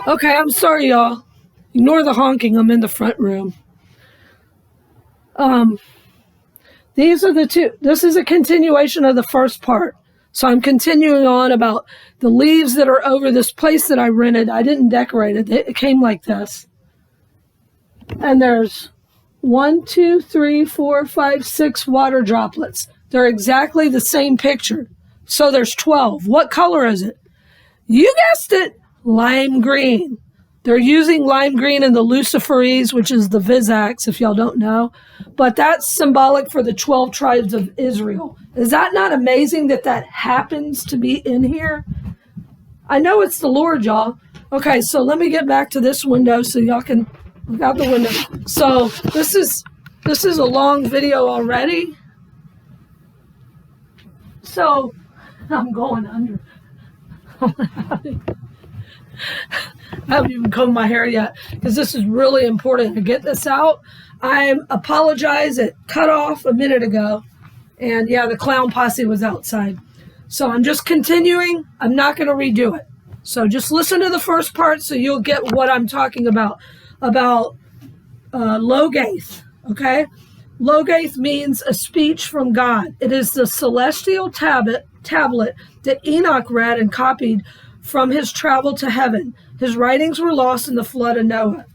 Okay, I'm sorry, y'all. Ignore the honking. I'm in the front room. These are the two. This is a continuation of the first part. So I'm continuing on about the leaves that are over this place that I rented. I didn't decorate it. It came like this. And there's 1, 2, 3, 4, 5, 6 water droplets. They're exactly the same picture. So there's 12. What color is it? You guessed it, lime green. They're using lime green in the Luciferese, which is the Vizax, if y'all don't know. But that's symbolic for the 12 tribes of Israel. Is that not amazing that that happens to be in here? I know it's the Lord, y'all. Okay, so let me get back to this window so y'all can look out the window. So this is a long video already. So I'm going under. I haven't even combed my hair yet because this is really important to get this out. I apologize. It cut off a minute ago. And yeah, the clown posse was outside. So I'm just continuing. I'm not going to redo it. So just listen to the first part so you'll get what I'm talking about Logath. Okay? Logath means a speech from God. It is the celestial tablet that Enoch read and copied from his travel to heaven. His writings were lost in the flood of Noah.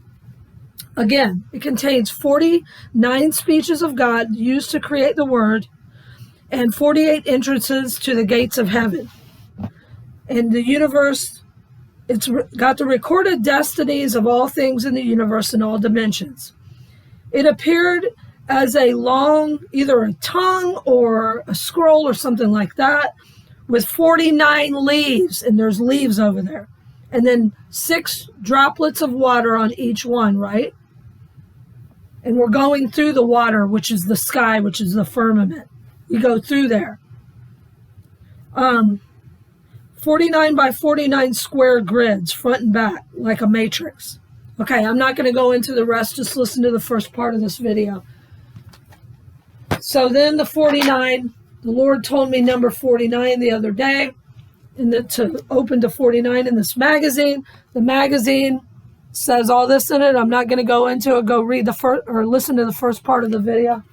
Again, it contains 49 speeches of God used to create the word and 48 entrances to the gates of heaven. In the universe, it's got the recorded destinies of all things in the universe in all dimensions. It appeared as a long, either a tongue or a scroll or something like that, with 49 leaves, and there's leaves over there. And then 6 droplets of water on each one, right? And we're going through the water, which is the sky, which is the firmament. You go through there. 49 by 49 square grids, front and back, like a matrix. Okay, I'm not going to go into the rest. Just listen to the first part of this video. So then the 49, the Lord told me number 49 the other day, and to open to 49 in this magazine. The magazine says all this in it. I'm not going to go into it. Go read the first or listen to the first part of the video,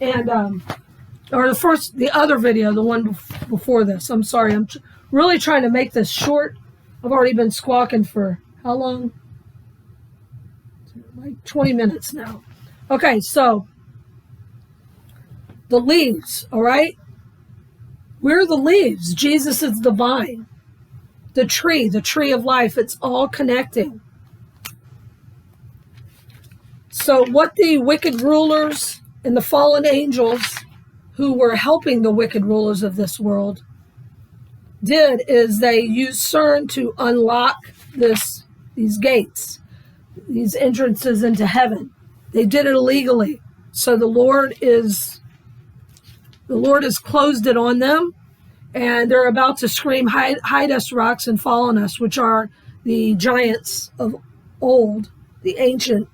and the other video, the one before this. I'm sorry. I'm really trying to make this short. I've already been squawking for how long? Like 20 minutes now. Okay, so the leaves, all right? We're the leaves. Jesus is the vine. The tree of life. It's all connecting. So what the wicked rulers and the fallen angels who were helping the wicked rulers of this world did is they used CERN to unlock these gates, these entrances into heaven. They did it illegally. So the Lord has closed it on them, and they're about to scream, hide us, rocks, and fall on us, which are the giants of old, the ancient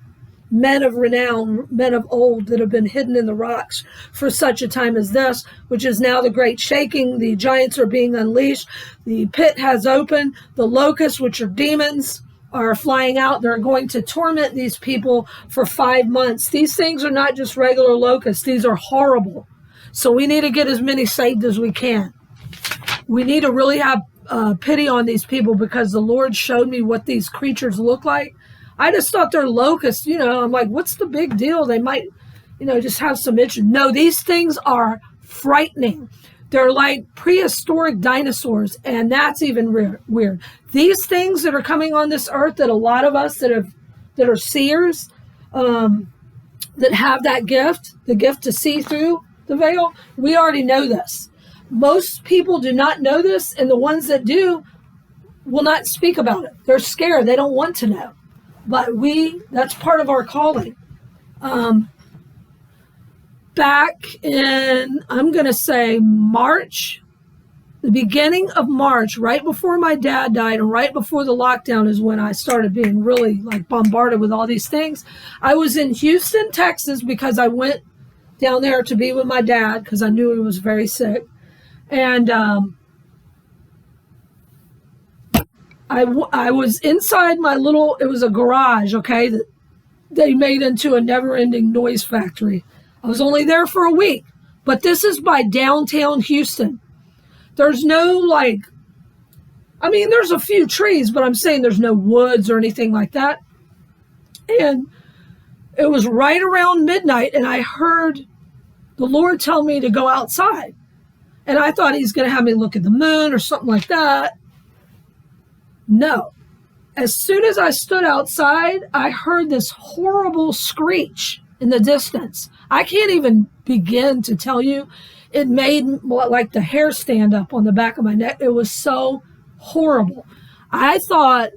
men of renown, men of old that have been hidden in the rocks for such a time as this, which is now the great shaking. The giants are being unleashed. The pit has opened. The locusts, which are demons, are flying out. They're going to torment these people for 5 months. These things are not just regular locusts. These are horrible. So we need to get as many saved as we can. We need to really have pity on these people because the Lord showed me what these creatures look like. I just thought they're locusts, I'm like, what's the big deal? They might, just have some itch. No, these things are frightening. They're like prehistoric dinosaurs, and that's even weird. These things that are coming on this earth that a lot of us that are seers, that have that gift, the gift to see through the veil, we already know this. Most people do not know this, and the ones that do will not speak about it. They're scared. They don't want to know. But that's part of our calling. Back in, I'm going to say March, the beginning of March, right before my dad died and right before the lockdown is when I started being really bombarded with all these things. I was in Houston, Texas, because I went down there to be with my dad because I knew he was very sick. And I was inside my little, it was a garage, okay, that they made into a never-ending noise factory. I was only there for a week, but this is by downtown Houston. There's no there's a few trees, but I'm saying there's no woods or anything like that. And it was right around midnight, and I heard the Lord tell me to go outside. And I thought he's going to have me look at the moon or something like that. No. As soon as I stood outside, I heard this horrible screech in the distance. I can't even begin to tell you. It made like the hair stand up on the back of my neck. It was so horrible. I thought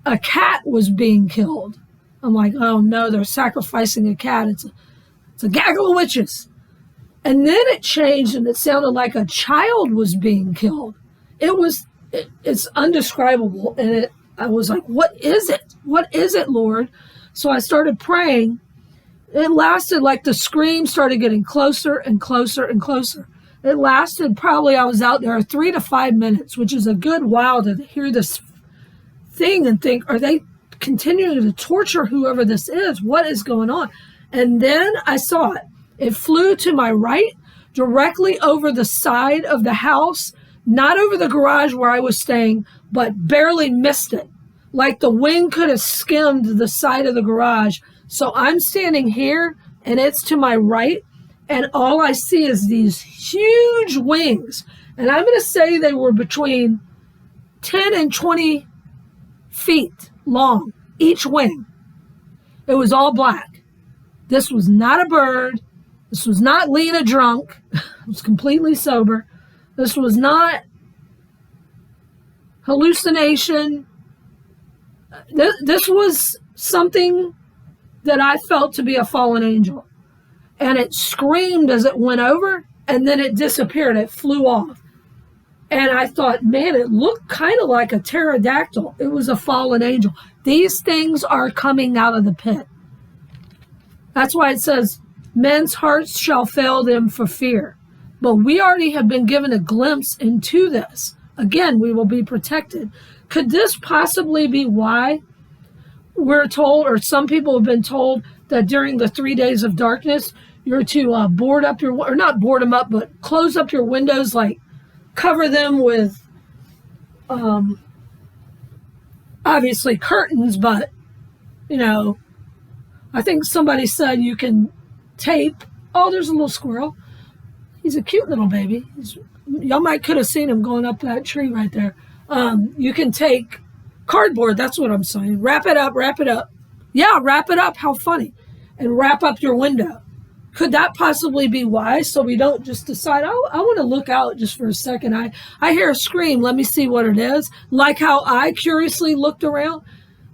a cat was being killed. I'm like, oh no, they're sacrificing a cat. It's a gaggle of witches. And then it changed and it sounded like a child was being killed. It's undescribable. And I was like, what is it? What is it, Lord? So I started praying. It lasted, like the scream started getting closer and closer and closer. It lasted probably, I was out there 3 to 5 minutes, which is a good while to hear this thing and think, are they continuing to torture whoever this is? What is going on? And then I saw it. It flew to my right, directly over the side of the house, not over the garage where I was staying, but barely missed it. Like the wing could have skimmed the side of the garage. So I'm standing here and it's to my right, and all I see is these huge wings. And I'm going to say they were between 10 and 20 feet long, each wing. It was all black. This was not a bird. This was not Lena drunk. I was completely sober. This was not hallucination. This was something that I felt to be a fallen angel. And it screamed as it went over, and then it disappeared. It flew off. And I thought, man, it looked kind of like a pterodactyl. It was a fallen angel. These things are coming out of the pit. That's why it says, men's hearts shall fail them for fear. But we already have been given a glimpse into this. Again, we will be protected. Could this possibly be why we're told, or some people have been told, that during the 3 days of darkness, you're to board up or not board them up, but close up your windows, like cover them with, obviously curtains, but, I think somebody said you can tape, oh, there's a little squirrel. He's a cute little baby. Y'all could have seen him going up that tree right there. You can take cardboard, that's what I'm saying. Wrap it up. Yeah, wrap it up. How funny. And wrap up your window. Could that possibly be why? So we don't just decide, oh, I want to look out just for a second. I hear a scream. Let me see what it is. Like how I curiously looked around.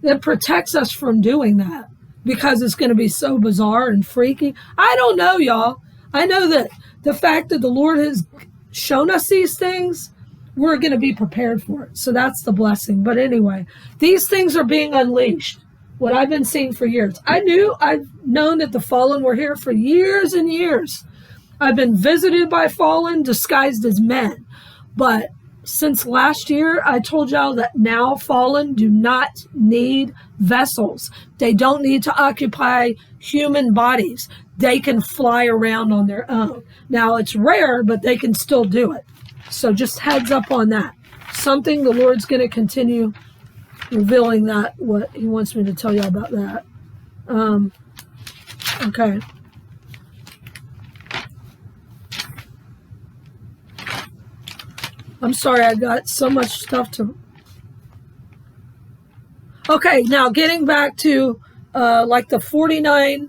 It protects us from doing that because it's going to be so bizarre and freaky. I don't know, y'all. I know that the fact that the Lord has shown us these things, we're going to be prepared for it. So that's the blessing. But anyway, these things are being unleashed. What I've been seeing for years. I've known that the fallen were here for years and years. I've been visited by fallen disguised as men. But since last year, I told y'all that now fallen do not need vessels. They don't need to occupy human bodies. They can fly around on their own. Now, it's rare, but they can still do it. So just heads up on that. Something the Lord's going to continue revealing that, what he wants me to tell you about that. Okay. I'm sorry, I got so much stuff to... Okay, now getting back to like the 48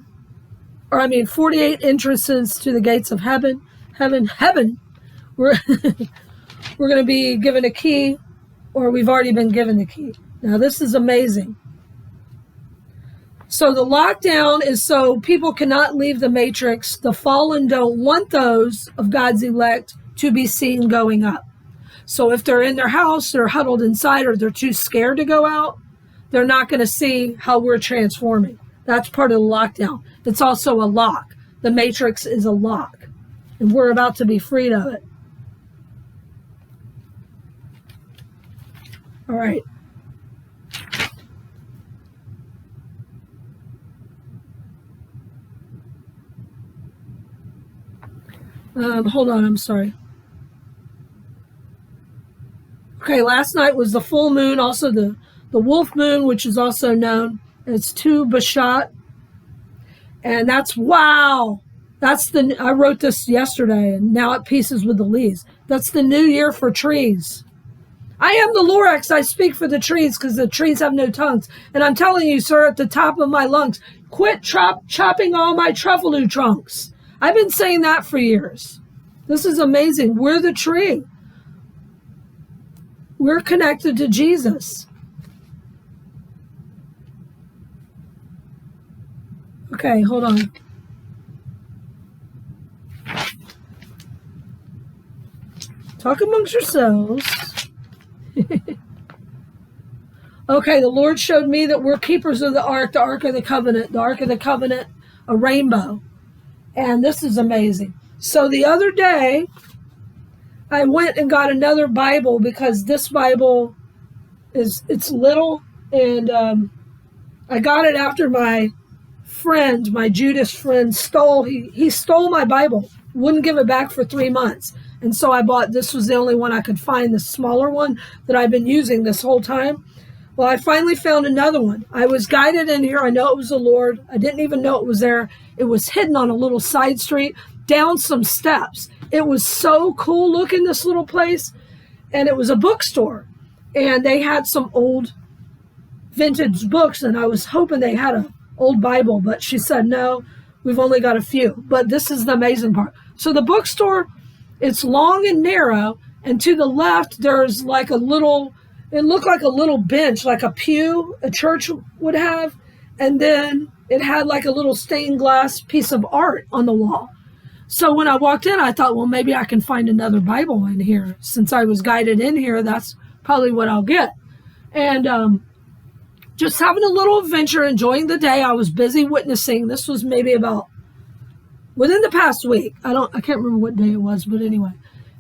entrances to the gates of heaven. We're we're going to be given a key, or we've already been given the key. Now, this is amazing. So the lockdown is so people cannot leave the matrix. The fallen don't want those of God's elect to be seen going up. So if they're in their house, they're huddled inside, or they're too scared to go out, they're not going to see how we're transforming. That's part of the lockdown. It's also a lock. The matrix is a lock, and we're about to be freed of it. All right. Hold on, I'm sorry. Okay, last night was the full moon, also the wolf moon, which is also known as Tu B'Shat. And that's, wow. I wrote this yesterday, and now it pieces with the leaves. That's the new year for trees. I am the Lorax. I speak for the trees because the trees have no tongues. And I'm telling you, sir, at the top of my lungs, quit chopping all my truffle trunks. I've been saying that for years. This is amazing. We're the tree. We're connected to Jesus. Okay, hold on. Talk amongst yourselves. Okay, the Lord showed me that we're keepers of the Ark of the Covenant, a rainbow. And this is amazing. So the other day, I went and got another Bible because this Bible it's little, and I got it after my Judas friend he stole my Bible, wouldn't give it back for 3 months. And so this was the only one I could find, the smaller one that I've been using this whole time. Well, I finally found another one. I was guided in here. I know it was the Lord. I didn't even know it was there. It was hidden on a little side street, down some steps. It was so cool looking, this little place. And it was a bookstore. And they had some old vintage books. And I was hoping they had an old Bible. But she said, no, we've only got a few. But this is the amazing part. So the bookstore, it's long and narrow. And to the left, there's like it looked like a little bench, like a pew a church would have. And then it had like a little stained glass piece of art on the wall. So when I walked in, I thought, well, maybe I can find another Bible in here. Since I was guided in here, that's probably what I'll get. And just having a little adventure, enjoying the day. I was busy witnessing. This was maybe about within the past week. I can't remember what day it was, but anyway.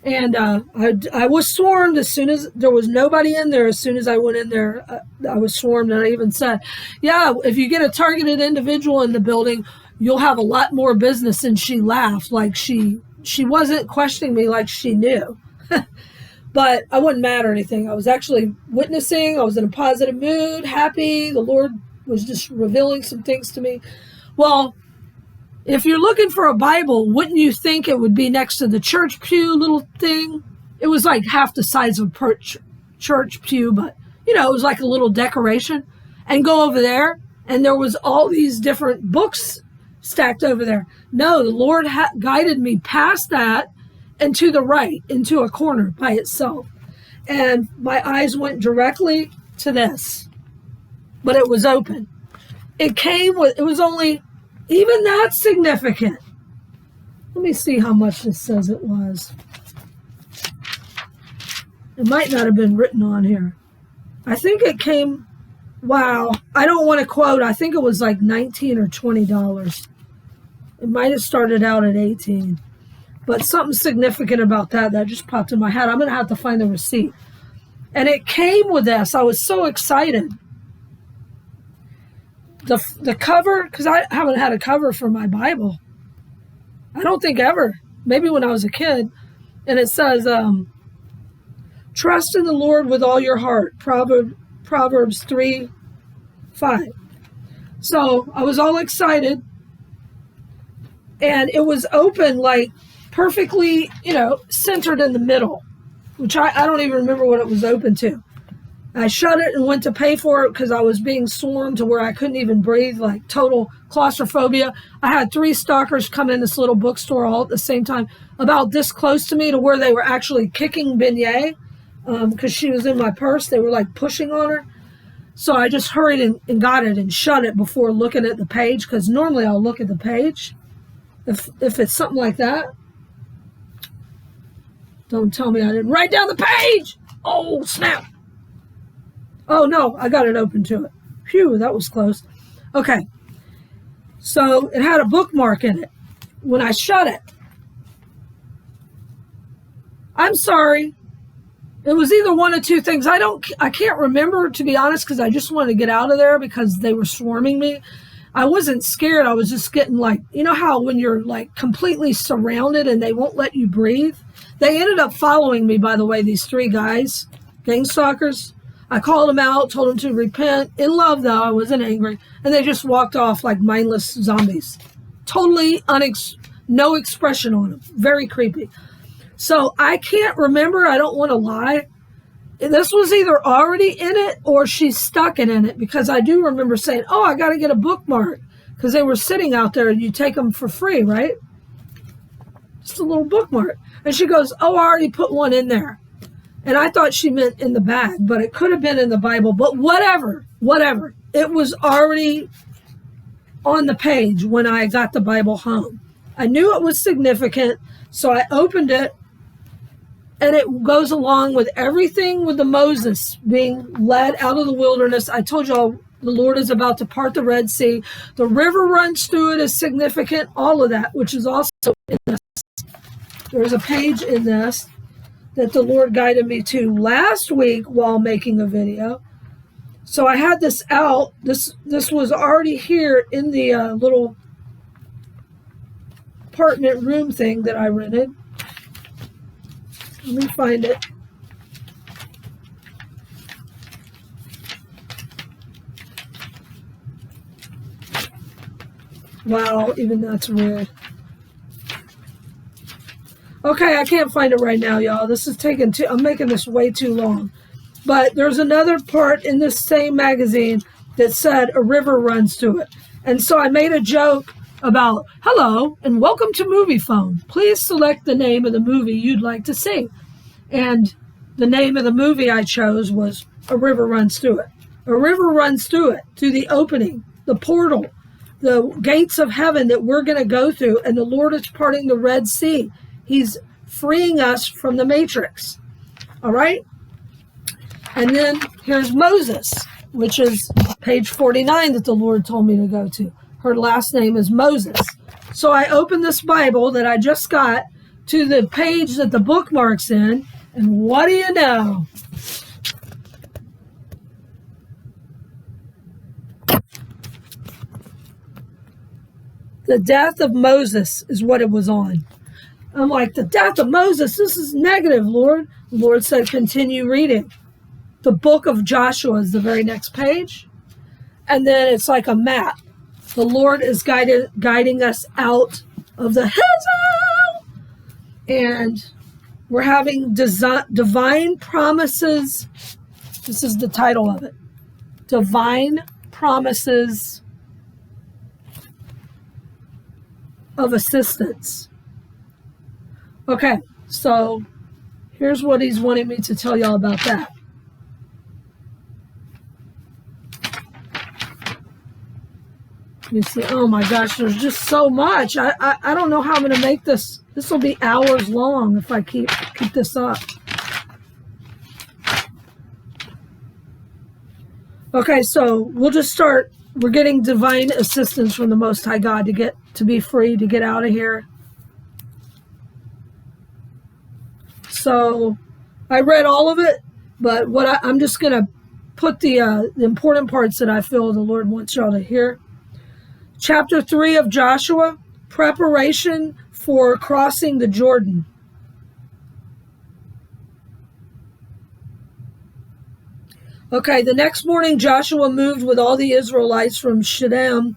And I was swarmed as soon as there was nobody in there. As soon as I went in there, I was swarmed. And I even said, yeah, if you get a targeted individual in the building, you'll have a lot more business. And she laughed, like she wasn't questioning me like she knew. But I wasn't mad or anything. I was actually witnessing. I was in a positive mood, happy. The Lord was just revealing some things to me. Well, if you're looking for a Bible, wouldn't you think it would be next to the church pew little thing? It was like half the size of a church pew, but, it was like a little decoration. And go over there, and there was all these different books stacked over there. No, the Lord guided me past that and to the right, into a corner by itself. And my eyes went directly to this, but it was open. It was only... even that's significant. Let me see how much this says it was. It might not have been written on here. I think it came, wow, I don't want to quote. I think it was like $19 or $20. It might have started out at $18. But something significant about that just popped in my head. I'm going to have to find the receipt. And it came with this. I was so excited. The cover, because I haven't had a cover for my Bible. I don't think ever. Maybe when I was a kid. And it says, trust in the Lord with all your heart. Proverbs 3:5. So I was all excited. And it was open, like perfectly, centered in the middle. Which I don't even remember what it was open to. I shut it and went to pay for it because I was being swarmed to where I couldn't even breathe, like total claustrophobia. I had 3 stalkers come in this little bookstore all at the same time, about this close to me to where they were actually kicking Beignet because she was in my purse. They were like pushing on her. So I just hurried and got it and shut it before looking at the page, because normally I'll look at the page if it's something like that. Don't tell me I didn't write down the page. Oh, snap. Oh, no, I got it open to it. Phew, that was close. Okay. So it had a bookmark in it when I shut it. I'm sorry. It was either one of two things. I can't remember, to be honest, because I just wanted to get out of there because they were swarming me. I wasn't scared. I was just getting like, you know how when you're like completely surrounded and they won't let you breathe? They ended up following me, by the way, these three guys, gang stalkers. I called them out, told them to repent. In love, though, I wasn't angry. And they just walked off like mindless zombies. Totally no expression on them. Very creepy. So I can't remember. I don't want to lie. This was either already in it or she stuck it in it, because I do remember saying, oh, I got to get a bookmark, because they were sitting out there and you take them for free, right? Just a little bookmark. And she goes, oh, I already put one in there. And I thought she meant in the bag, but it could have been in the Bible. But whatever. It was already on the page when I got the Bible home. I knew it was significant, so I opened it. And it goes along with everything with the Moses being led out of the wilderness. I told y'all the Lord is about to part the Red Sea. The river runs through it is significant. All of that, which is also in this. There's a page in this that the Lord guided me to last week while making a video. So I had this out. This was already here in the little apartment room thing that I rented. Let me find it. Wow, even that's weird. Okay, I can't find it right now, y'all. This is I'm making this way too long. But there's another part in this same magazine that said a river runs through it. And so I made a joke about, hello, and welcome to Movie Phone. Please select the name of the movie you'd like to see. And the name of the movie I chose was A River Runs Through It. A river runs through it, through the opening, the portal, the gates of heaven that we're going to go through, and the Lord is parting the Red Sea. He's freeing us from the matrix. All right? And then here's Moses, which is page 49 that the Lord told me to go to. Her last name is Moses. So I opened this Bible that I just got to the page that the bookmark's in, and what do you know? The death of Moses is what it was on. I'm like, the death of Moses, this is negative, Lord. The Lord said, continue reading. The book of Joshua is the very next page. And then it's like a map. The Lord is guiding us out of the hill. And we're having divine promises. This is the title of it. Divine promises of assistance. Okay, so here's what he's wanting me to tell y'all about that. Let me see. Oh my gosh, there's just so much. I don't know how I'm going to make this. This will be hours long if I keep this up. Okay, so we'll just start. We're getting divine assistance from the Most High God to be free, to get out of here. So I read all of it, but I'm just going to put the important parts that I feel the Lord wants y'all to hear. Chapter 3 of Joshua, preparation for crossing the Jordan. Okay, the next morning Joshua moved with all the Israelites from Shittim,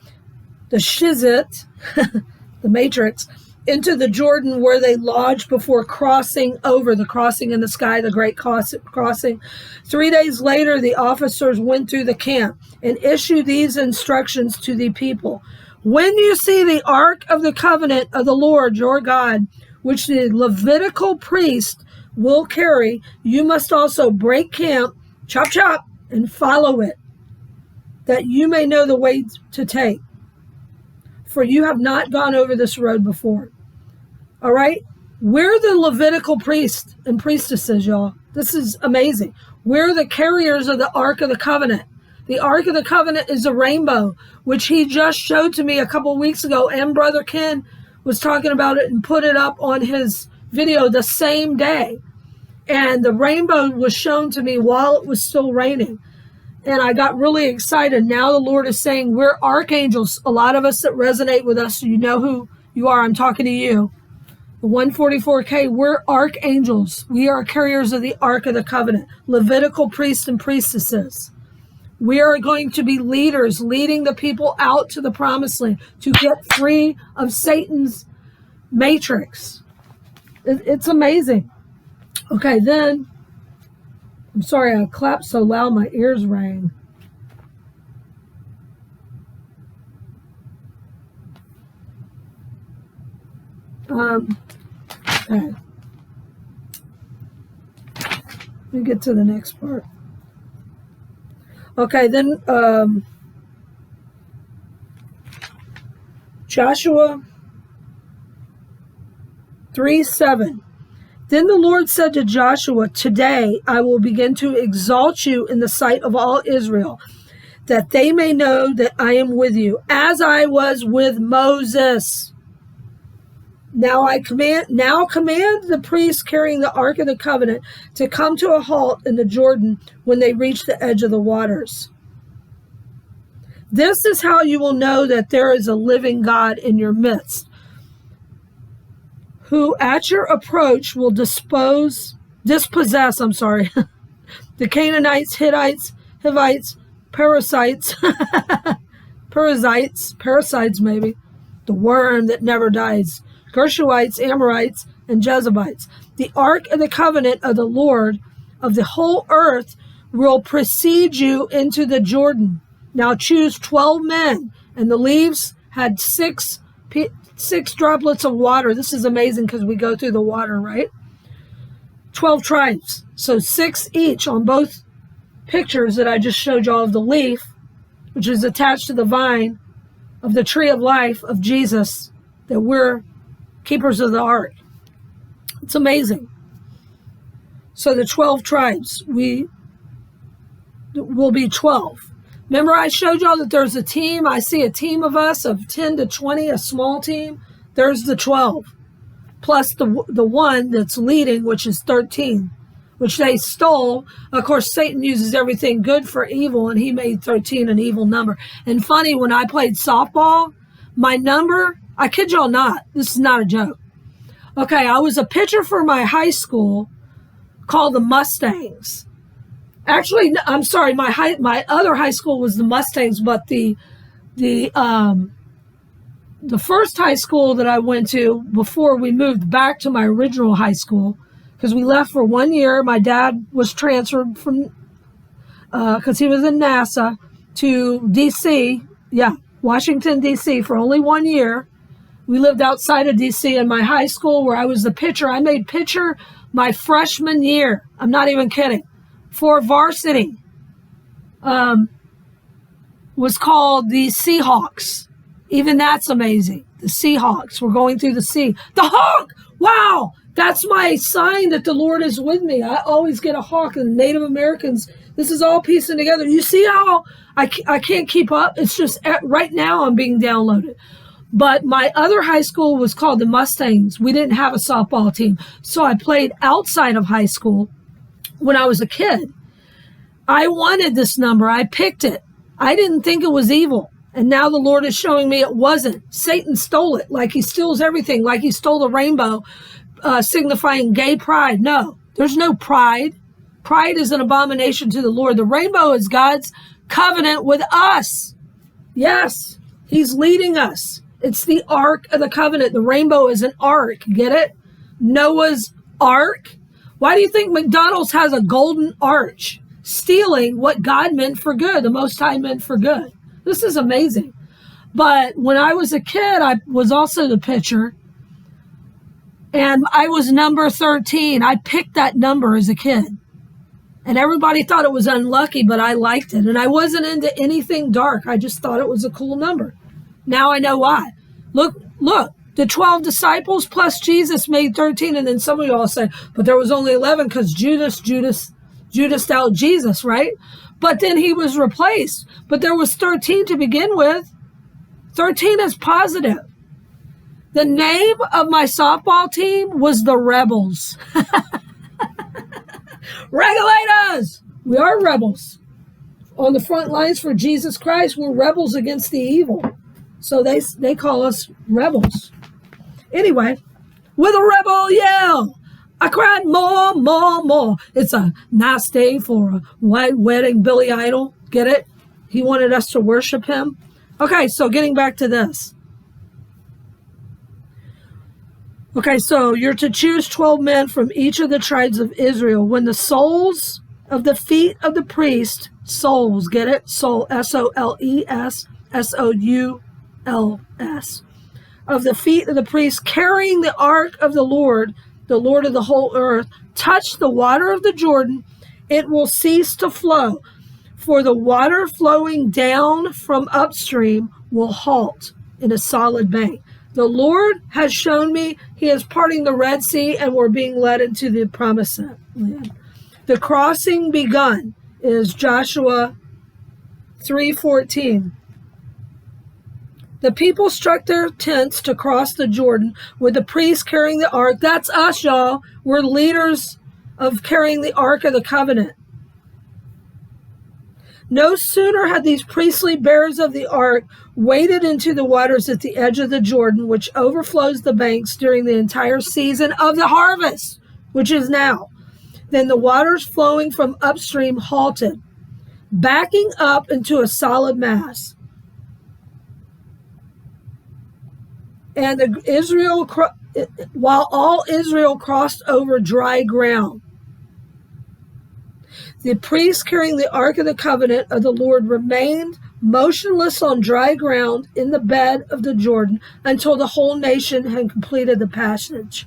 the Shizit, the matrix, into the Jordan, where they lodged before crossing over, the crossing in the sky, the great crossing. 3 days later, the officers went through the camp and issued these instructions to the people. When you see the Ark of the Covenant of the Lord your God, which the Levitical priest will carry, you must also break camp, chop, chop, and follow it, that you may know the way to take. For you have not gone over this road before. All right? We're the Levitical priests and priestesses, y'all. This is amazing. We're the carriers of the Ark of the Covenant. The Ark of the Covenant is a rainbow, which he just showed to me a couple of weeks ago, and Brother Ken was talking about it and put it up on his video the same day. And the rainbow was shown to me while it was still raining. And I got really excited. Now the Lord is saying we're archangels. A lot of us that resonate with us, you know who you are. I'm talking to you. The 144K, we're archangels. We are carriers of the Ark of the Covenant, Levitical priests and priestesses. We are going to be leaders, leading the people out to the promised land to get free of Satan's matrix. It's amazing. Okay, then, I'm sorry I clapped so loud my ears rang. Okay. Let me get to the next part. Okay, then Joshua 3:7. Then the Lord said to Joshua, today I will begin to exalt you in the sight of all Israel, that they may know that I am with you, as I was with Moses. Now command the priests carrying the Ark of the Covenant to come to a halt in the Jordan when they reach the edge of the waters. This is how you will know that there is a living God in your midst, who at your approach will dispossess, the Canaanites, Hittites, Hivites, parasites maybe, the worm that never dies, Gershuites, Amorites, and Jezebites. The Ark of the Covenant of the Lord of the whole earth will precede you into the Jordan. Now choose 12 men. And the leaves had six droplets of water. This is amazing because we go through the water, right? 12 tribes. So 6 each on both pictures that I just showed y'all of the leaf, which is attached to the vine of the tree of life of Jesus, that we're keepers of the ark. It's amazing. So the 12 tribes, we will be 12. Remember I showed y'all that there's a team. I see a team of us of 10 to 20, a small team. There's the 12. Plus the one that's leading, which is 13, which they stole. Of course, Satan uses everything good for evil, and he made 13 an evil number. And funny, when I played softball, my number, I kid y'all not, this is not a joke. Okay, I was a pitcher for my high school called the Mustangs. Actually, I'm sorry, my other high school was the Mustangs, but the first high school that I went to before we moved back to my original high school, because we left for 1 year, my dad was transferred from, because he was in NASA, to D.C., Washington, D.C. for only 1 year. We lived outside of D.C. in my high school where I was the pitcher. I made pitcher my freshman year. I'm not even kidding. For varsity. Was called the Seahawks. Even that's amazing. The Seahawks. We're going through the sea. The hawk! Wow! That's my sign that the Lord is with me. I always get a hawk. And the Native Americans, this is all piecing together. You see how I can't keep up? It's just right now I'm being downloaded. But my other high school was called the Mustangs. We didn't have a softball team. So I played outside of high school when I was a kid. I wanted this number. I picked it. I didn't think it was evil. And now the Lord is showing me it wasn't. Satan stole it, like he steals everything, like he stole the rainbow, signifying gay pride. No, there's no pride. Pride is an abomination to the Lord. The rainbow is God's covenant with us. Yes, he's leading us. It's the Ark of the Covenant. The rainbow is an ark. Get it? Noah's Ark. Why do you think McDonald's has a golden arch? Stealing what God meant for good, the Most High meant for good. This is amazing. But when I was a kid, I was also the pitcher. And I was number 13. I picked that number as a kid. And everybody thought it was unlucky, but I liked it. And I wasn't into anything dark. I just thought it was a cool number. Now I know why. Look, the 12 disciples plus Jesus made 13. And then some of y'all say, but there was only 11 because Judas out Jesus, right? But then he was replaced. But there was 13 to begin with. 13 is positive. The name of my softball team was the Rebels. Regulate us! We are rebels. On the front lines for Jesus Christ, we're rebels against the evil. So they call us rebels. Anyway, with a rebel yell, I cried more, more, more. It's a nice day for a white wedding, Billy Idol. Get it? He wanted us to worship him. Okay, so getting back to this. Okay, so you're to choose 12 men from each of the tribes of Israel. When the soles of the feet of the priest, soles, get it? Soul, S-O-L-E-S, S-O-U-L-S, of the feet of the priest carrying the ark of the Lord of the whole earth, touch the water of the Jordan, it will cease to flow. For the water flowing down from upstream will halt in a solid bank. The Lord has shown me he is parting the Red Sea and we're being led into the promised land. The crossing begun is Joshua 3:14. The people struck their tents to cross the Jordan with the priests carrying the ark. That's us, y'all. We're leaders of carrying the ark of the covenant. No sooner had these priestly bearers of the ark waded into the waters at the edge of the Jordan, which overflows the banks during the entire season of the harvest, which is now, then the waters flowing from upstream halted, backing up into a solid mass. And while all Israel crossed over dry ground, the priests carrying the Ark of the Covenant of the Lord remained motionless on dry ground in the bed of the Jordan until the whole nation had completed the passage.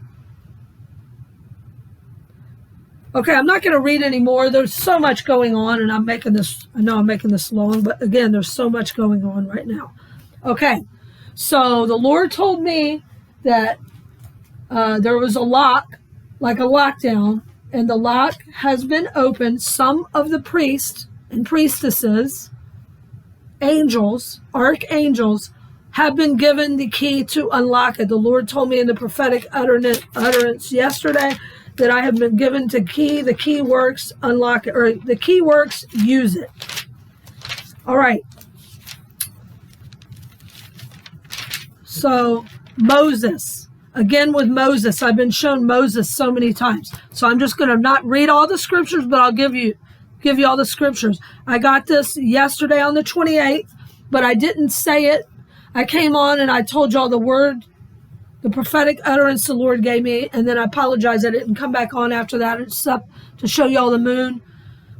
Okay, I'm not going to read anymore. There's so much going on, and I know I'm making this long, but again, there's so much going on right now. Okay, so the Lord told me that there was a lock, like a lockdown, and the lock has been opened. Some of the priests and priestesses, angels, archangels, have been given the key to unlock it. The Lord told me in the prophetic utterance yesterday that I have been given the key works, unlock it, or the key works, use it. All right. So Moses. Again, with Moses, I've been shown Moses so many times. So I'm just going to not read all the scriptures, but I'll give you all the scriptures. I got this yesterday on the 28th, but I didn't say it. I came on and I told y'all the word, the prophetic utterance the Lord gave me, and then I apologize I didn't come back on after that. It's up to show y'all the moon.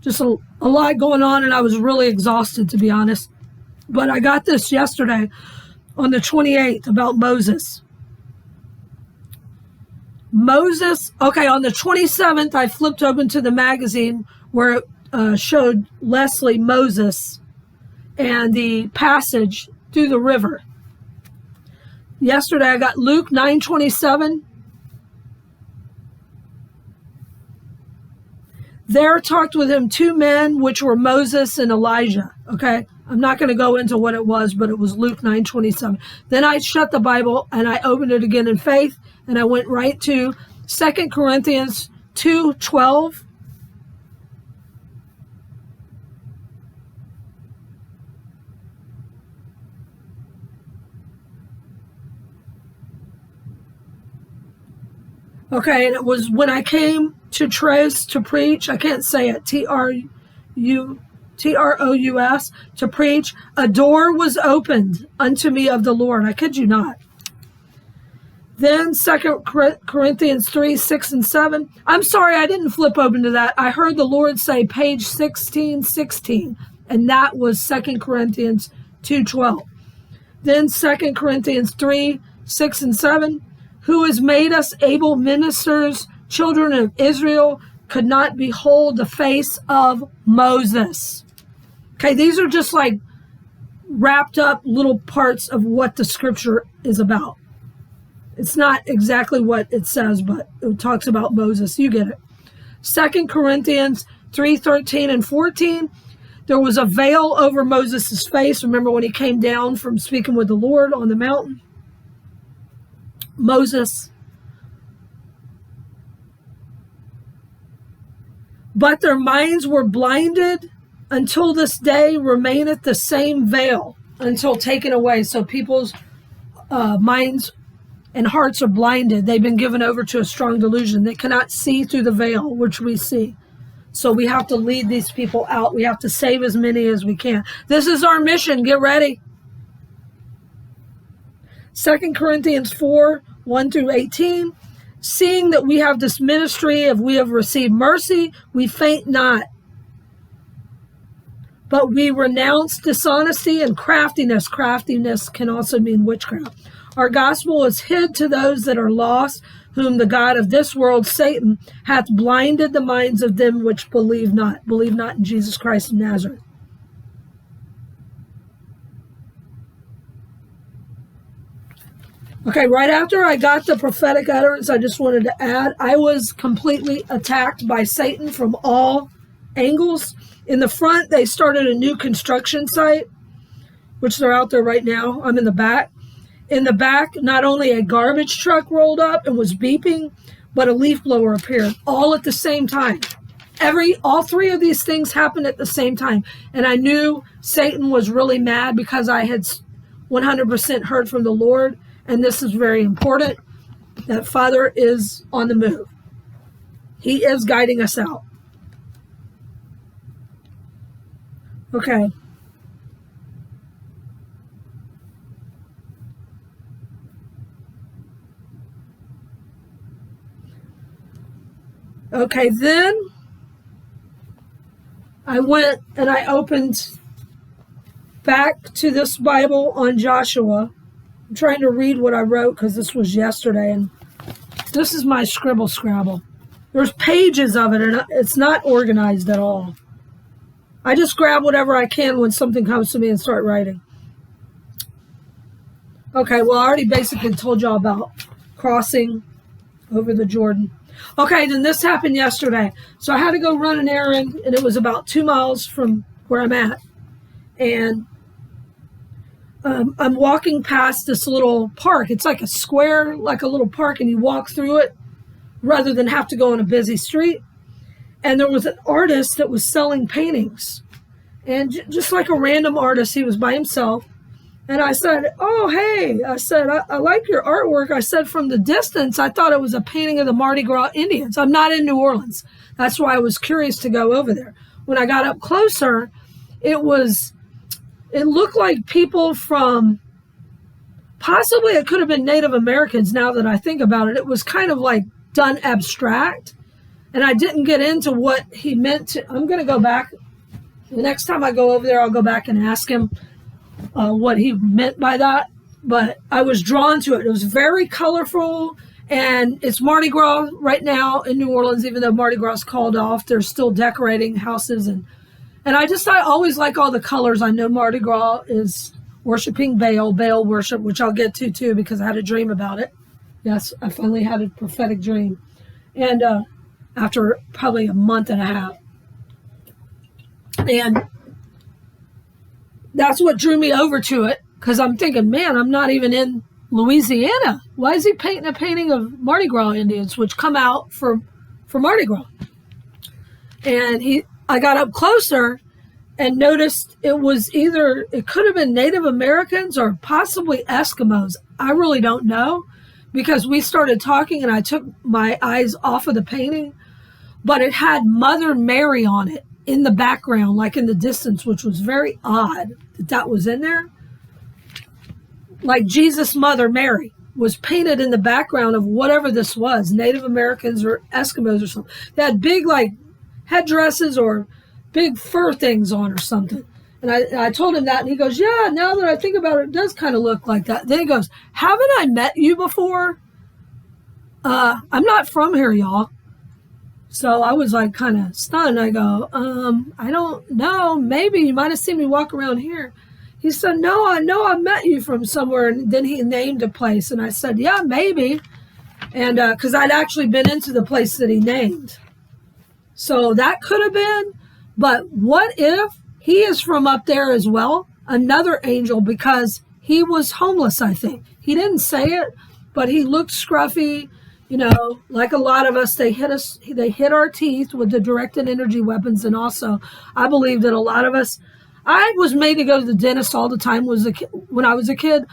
Just a lot going on, and I was really exhausted, to be honest. But I got this yesterday on the 28th about Moses. Okay, on the 27th, I flipped open to the magazine where it showed Leslie Moses and the passage through the river. Yesterday, I got Luke 9:27. There talked with him two men, which were Moses and Elijah. Okay, I'm not going to go into what it was, but it was Luke 9:27. Then I shut the Bible and I opened it again in faith, and I went right to 2 Corinthians 2:12. Okay, and it was when I came to Troas to preach. I can't say it. T-R-O-U-S, to preach. A door was opened unto me of the Lord. I kid you not. Then 2 Corinthians 3:6 and 7. I'm sorry, I didn't flip open to that. I heard the Lord say page 1616, and that was 2 Corinthians 2:12. Then 2 Corinthians 3:6 and 7. Who has made us able ministers, children of Israel, could not behold the face of Moses. Okay, these are just like wrapped up little parts of what the scripture is about. It's not exactly what it says, but it talks about Moses. You get it. 2 Corinthians 3:13 and 14. There was a veil over Moses' face. Remember when he came down from speaking with the Lord on the mountain? Moses. But their minds were blinded. Until this day remaineth the same veil until taken away. So people's minds and hearts are blinded. They've been given over to a strong delusion. They cannot see through the veil, which we see. So we have to lead these people out. We have to save as many as we can. This is our mission. Get ready. 2 Corinthians 4, 1 through 18. Seeing that we have this ministry, if we have received mercy, we faint not. But we renounce dishonesty and craftiness. Craftiness can also mean witchcraft. Our gospel is hid to those that are lost, whom the God of this world, Satan, hath blinded the minds of them which believe not. Believe not in Jesus Christ of Nazareth. Okay, right after I got the prophetic utterance, I just wanted to add, I was completely attacked by Satan from all angles. In the front, they started a new construction site, which they're out there right now. I'm in the back. In the back, not only a garbage truck rolled up and was beeping, but a leaf blower appeared, all at the same time. All three of these things happened at the same time. And I knew Satan was really mad because I had 100% heard from the Lord. And this is very important, that Father is on the move. He is guiding us out. Okay. Okay, then I went and I opened back to this Bible on Joshua. I'm trying to read what I wrote because this was yesterday, and this is my scribble scrabble. There's pages of it, and it's not organized at all. I just grab whatever I can when something comes to me and start writing. Okay, well, I already basically told y'all about crossing over the Jordan. Okay, then this happened yesterday. So I had to go run an errand, and it was about 2 miles from where I'm at. And I'm walking past this little park. It's like a square, like a little park, and you walk through it rather than have to go on a busy street. And there was an artist that was selling paintings. And just like a random artist, he was by himself. And I said, oh, hey, I said, I like your artwork. I said, from the distance, I thought it was a painting of the Mardi Gras Indians. I'm not in New Orleans. That's why I was curious to go over there. When I got up closer, it looked like people from, possibly it could have been Native Americans now that I think about it. It was kind of like done abstract. And I didn't get into what he meant to. I'm going to go back. The next time I go over there, I'll go back and ask him what he meant by that. But I was drawn to it. It was very colorful. And it's Mardi Gras right now in New Orleans, even though Mardi Gras is called off. They're still decorating houses. And I always like all the colors. I know Mardi Gras is worshiping Baal worship, which I'll get to too because I had a dream about it. Yes, I finally had a prophetic dream. And after probably a month and a half. And that's what drew me over to it, because I'm thinking, man, I'm not even in Louisiana. Why is he painting a painting of Mardi Gras Indians, which come out for Mardi Gras? And I got up closer and noticed it could have been Native Americans or possibly Eskimos. I really don't know, because we started talking and I took my eyes off of the painting, but it had Mother Mary on it in the background, like in the distance, which was very odd that was in there. Like Jesus' Mother Mary was painted in the background of whatever this was, Native Americans or Eskimos or something. They had big like headdresses or big fur things on or something. And I told him that, and he goes, yeah, now that I think about it, it does kind of look like that. Then he goes, haven't I met you before? I'm not from here, y'all. So I was like kind of stunned. I go, I don't know. Maybe you might have seen me walk around here. He said, no, I know I met you from somewhere. And then he named a place. And I said, yeah, maybe. And because I'd actually been into the place that he named. So that could have been. But what if he is from up there as well? Another angel, because he was homeless, I think. He didn't say it, but he looked scruffy. Like a lot of us, they hit our teeth with the directed energy weapons. And also, I believe that a lot of us, I was made to go to the dentist all the time when I was a kid.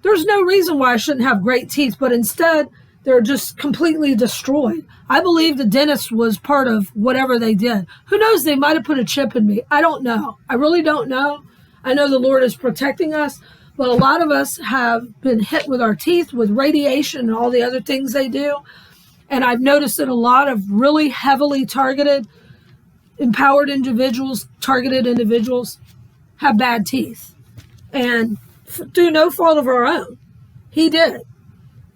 There's no reason why I shouldn't have great teeth, but instead they're just completely destroyed. I believe the dentist was part of whatever they did. Who knows? They might have put a chip in me. I don't know. I really don't know. I know the Lord is protecting us, but a lot of us have been hit with our teeth with radiation and all the other things they do. And I've noticed that a lot of really heavily targeted, empowered individuals, targeted individuals have bad teeth. And through no fault of our own, he did.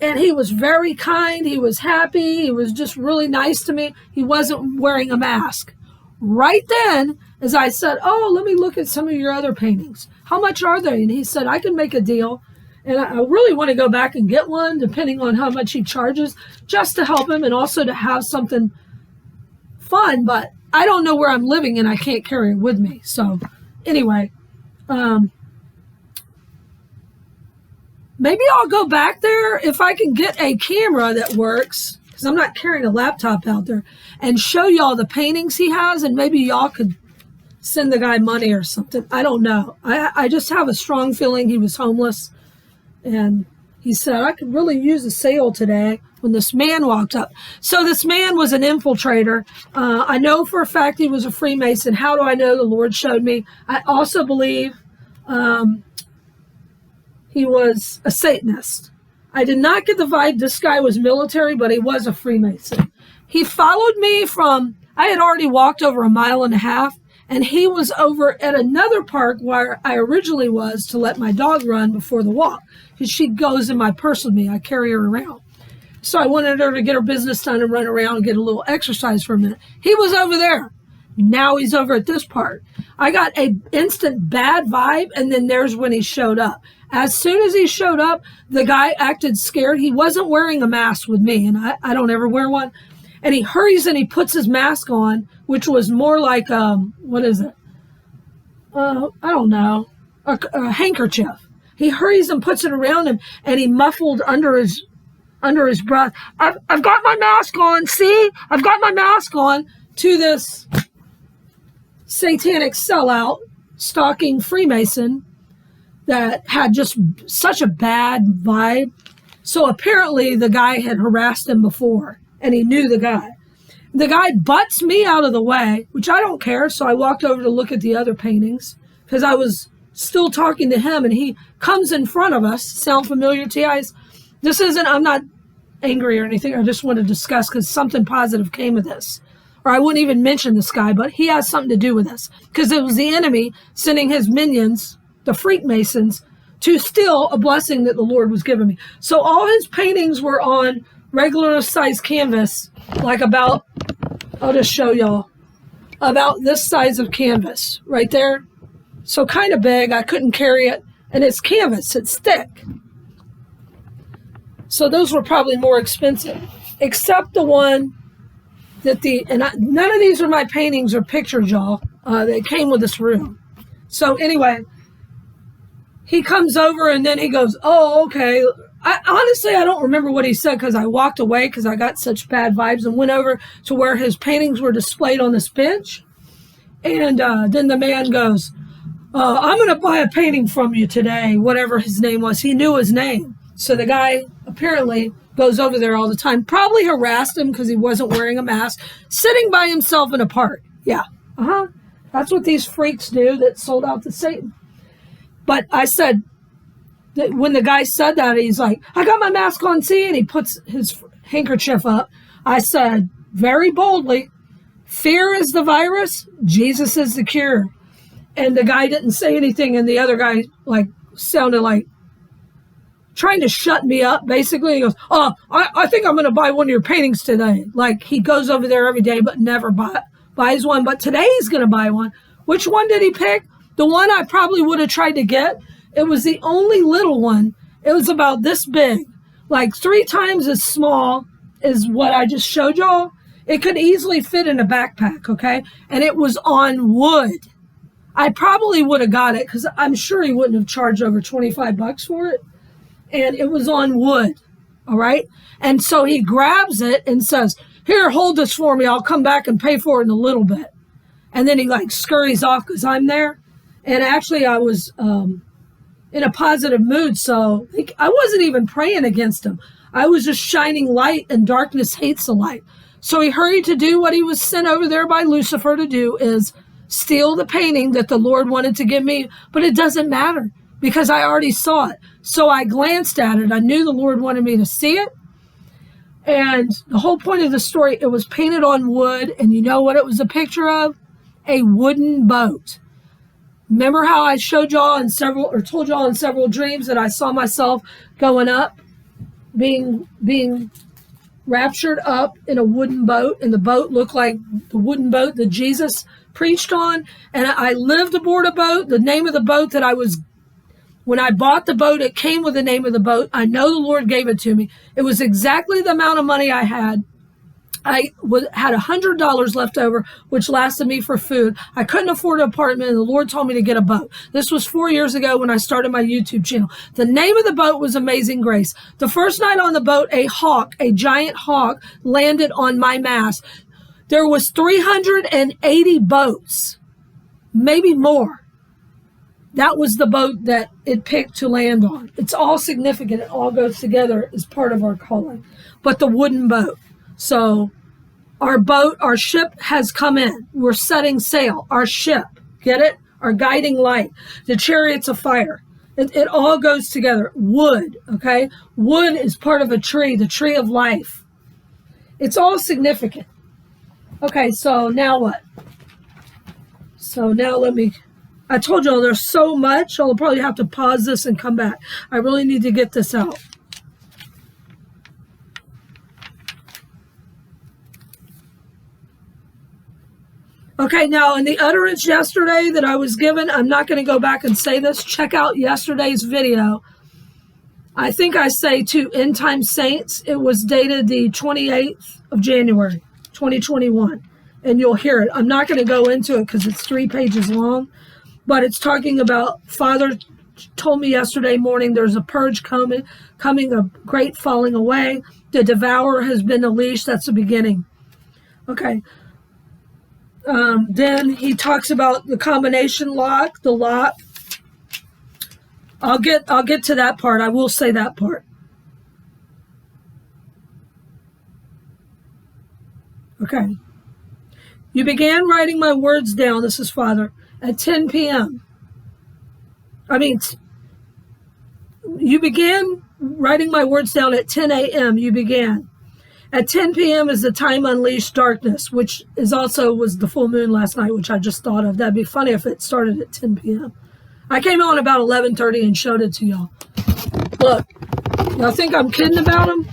And he was very kind. He was happy. He was just really nice to me. He wasn't wearing a mask. Right then, as I said, oh, let me look at some of your other paintings. How much are they? And he said, I can make a deal. And I really want to go back and get one, depending on how much he charges, just to help him and also to have something fun. But I don't know where I'm living and I can't carry it with me. So anyway, maybe I'll go back there if I can get a camera that works, because I'm not carrying a laptop out there, and show y'all the paintings he has, and maybe y'all could send the guy money or something. I don't know. I just have a strong feeling he was homeless, and he said, I could really use a sale today when this man walked up. So this man was an infiltrator. I know for a fact he was a Freemason. How do I know? The Lord showed me. I also believe he was a Satanist. I did not get the vibe this guy was military, but he was a Freemason. He followed me I had already walked over 1.5 miles, and he was over at another park where I originally was to let my dog run before the walk, because she goes in my purse with me. I carry her around. So I wanted her to get her business done and run around and get a little exercise for a minute. He was over there. Now he's over at this park. I got an instant bad vibe, and then there's when he showed up. As soon as he showed up, the guy acted scared. He wasn't wearing a mask with me, and I don't ever wear one. And he hurries and he puts his mask on, which was more like, what is it? I don't know, a handkerchief. He hurries and puts it around him, and he muffled under his breath, I've got my mask on, see? I've got my mask on, to this satanic sellout, stalking Freemason that had just such a bad vibe. So apparently the guy had harassed him before, and he knew the guy. The guy butts me out of the way, which I don't care. So I walked over to look at the other paintings because I was still talking to him, and he comes in front of us. Sound familiar to you guys? I'm not angry or anything. I just want to discuss because something positive came of this. Or I wouldn't even mention this guy, but he has something to do with this because it was the enemy sending his minions, the Freemasons, to steal a blessing that the Lord was giving me. So all his paintings were on regular size canvas, like I'll just show y'all, about this size of canvas right there. So kind of big. I couldn't carry it. And it's canvas. It's thick. So those were probably more expensive, except the one that none of these are my paintings or pictures, y'all. They came with this room. So anyway, he comes over and then he goes, oh, okay. Honestly, I don't remember what he said because I walked away because I got such bad vibes, and went over to where his paintings were displayed on this bench. And then the man goes, I'm going to buy a painting from you today, whatever his name was. He knew his name. So the guy apparently goes over there all the time, probably harassed him because he wasn't wearing a mask, sitting by himself in a park. Yeah, that's what these freaks do that sold out to Satan. But I said, when the guy said that, he's like, I got my mask on, see? And he puts his handkerchief up. I said, very boldly, fear is the virus, Jesus is the cure. And the guy didn't say anything, and the other guy sounded like trying to shut me up, basically. He goes, I think I'm going to buy one of your paintings today. Like, he goes over there every day, but never buys one. But today he's going to buy one. Which one did he pick? The one I probably would have tried to get. It was the only little one. It was about this big, like 3 times as small as what I just showed y'all. It could easily fit in a backpack, okay? And it was on wood. I probably would have got it because I'm sure he wouldn't have charged over $25 for it. And it was on wood. All right. And so he grabs it and says, here, hold this for me. I'll come back and pay for it in a little bit. And then he like scurries off because I'm there. And actually I was in a positive mood. So I wasn't even praying against him. I was just shining light, and darkness hates the light. So he hurried to do what he was sent over there by Lucifer to do, is steal the painting that the Lord wanted to give me. But it doesn't matter because I already saw it. So I glanced at it. I knew the Lord wanted me to see it. And the whole point of the story, it was painted on wood. And you know what it was a picture of? A wooden boat. Remember how I showed y'all in several, or told y'all in several dreams that I saw myself going up, being raptured up in a wooden boat, and the boat looked like the wooden boat that Jesus preached on. And I lived aboard a boat. The name of the boat that when I bought the boat, it came with the name of the boat. I know the Lord gave it to me. It was exactly the amount of money I had. I had $100 left over, which lasted me for food. I couldn't afford an apartment, and the Lord told me to get a boat. This was 4 years ago when I started my YouTube channel. The name of the boat was Amazing Grace. The first night on the boat, a giant hawk, landed on my mast. There was 380 boats, maybe more. That was the boat that it picked to land on. It's all significant. It all goes together as part of our calling. But the wooden boat. So our ship has come in. We're setting sail. Our ship, get it? Our guiding light, the chariots of fire. It all goes together. Wood, okay? Wood is part of a tree, the tree of life. It's all significant. Okay, so now what? So now I told y'all there's so much. I'll probably have to pause this and come back. I really need to get this out. Okay, now in the utterance yesterday that I was given, I'm not going to go back and say this. Check out yesterday's video. I think I say to End Time Saints. It was dated the 28th of January, 2021. And you'll hear it. I'm not going to go into it because it's 3 pages long. But it's talking about, Father told me yesterday morning, there's a purge coming, a great falling away. The devourer has been unleashed. That's the beginning. Okay. Then he talks about the combination lock, the lock. I'll get to that part. I will say that part. Okay. You began writing my words down, this is Father, at 10 p.m. You began writing my words down at 10 a.m. You began. At 10 p.m. is the time unleashed darkness, which was the full moon last night, which I just thought of. That'd be funny if it started at 10 p.m. I came on about 11:30 and showed it to y'all. Look, y'all think I'm kidding about them?